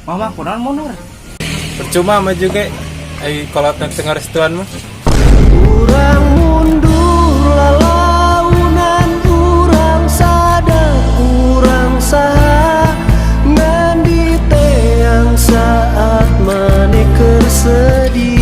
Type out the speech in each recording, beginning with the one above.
Mama kurang mundur. Percuma mah juga kalau tengah restuan mah. Urang mundur lalaunan urang sadar urang saha mendite yang saat maneker sedih.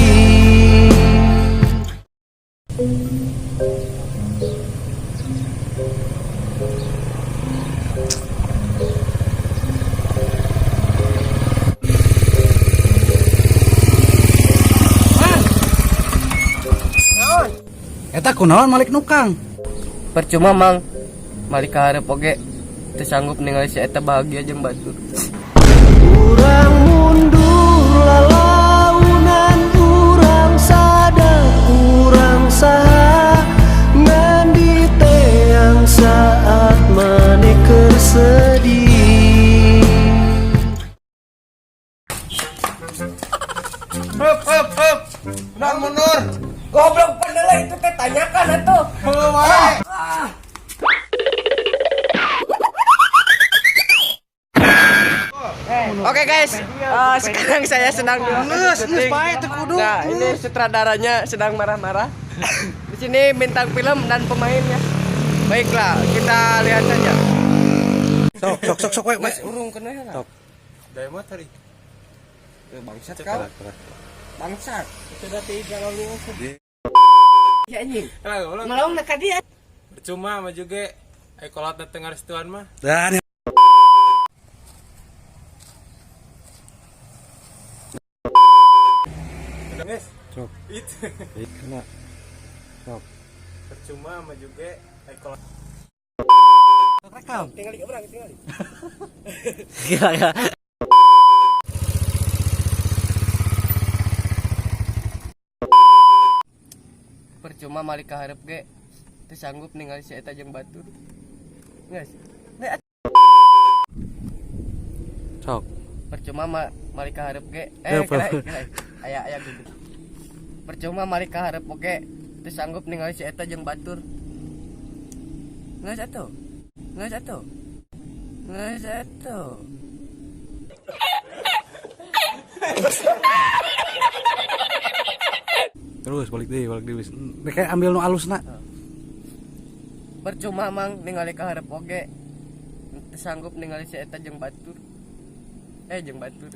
Eta kunaon Malik Nukang? Percuma mang Malik kaharep oge teu sanggup ningali si eta bahagia jeung batur. Urang mundur lalaunan urang sadar urang saha mendite yang saat maneker sedih. Hup. Kurang mundur. Goblok pandela itu teh tanyakan atuh. Oke guys, sekarang saya sedang syuting. Nah, ini sutradaranya sedang marah-marah. Di sini bintang film dan pemainnya. Baiklah, kita lihat saja. Sok we. Urung kena ya. Sok. Dari mah tadi. Bangsat kau. Bangsat. Sudah 3 lalu. Ya anjing. Malah nak dia. Percuma mah juga kalau tengah restuan mah. Dan Guys, sok. itu. Kena. Sok. Percuma mah juga kalau Rekam. Tinggal orang tinggal. Ya. Percuma Malik kaharep ge teu sanggup ningali si eta jeung batur. Geus. Sok. Percuma Malik kaharep ge aya gitu. Percuma Malik kaharep oge teu sanggup ningali si eta jeung batur. Geus atuh. Terus balik deui. Kayak ambil nu alusna. Percuma mang ningali kaharep oge teu sanggup ningali si eta jeung batur. Jeung batur.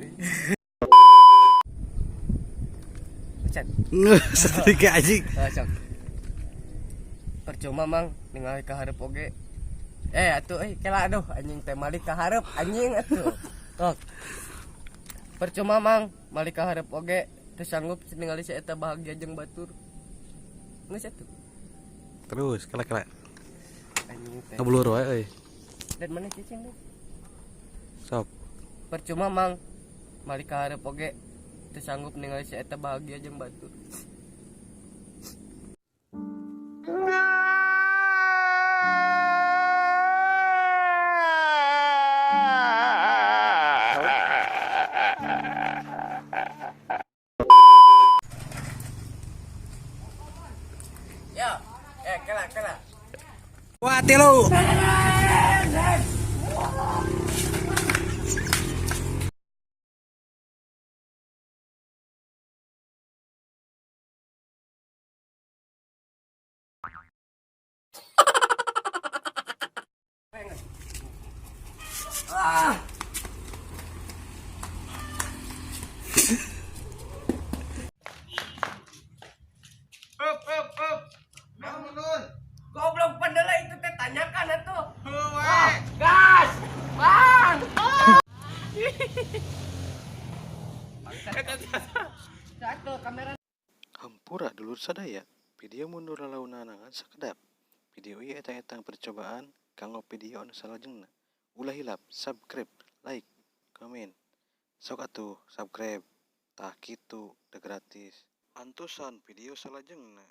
Ucan. Sedikit anjing. Sok. Percuma mang ningali kaharep oge. Atuh kela aduh anjing teh Malik kaharep anjing atuh. Tok. Percuma mang Malik kaharep oge teu sanggup ningali si eta bahagia jeung batur. Geus atuh. Terus kala-kala. Anjing teh. Ngablur wae euy. Dan mana cicing deh. Sok. Percuma mang Malik kaharep oge teu sanggup ningali si eta bahagia jeung batur. Kela. Wah, tilu. Goblok pandela itu teh tanyakan atuh. Gas. Bang. Satu kamera. Hampura dulur sadaya, video mundur lalaunanangan sakedap. Video ieu eta-eta percobaan kanggo video anu salajengna. Ulah hilap, subscribe, like, komen. Sok atuh subscribe. Tah kitu da gratis. Antosan video salajengna.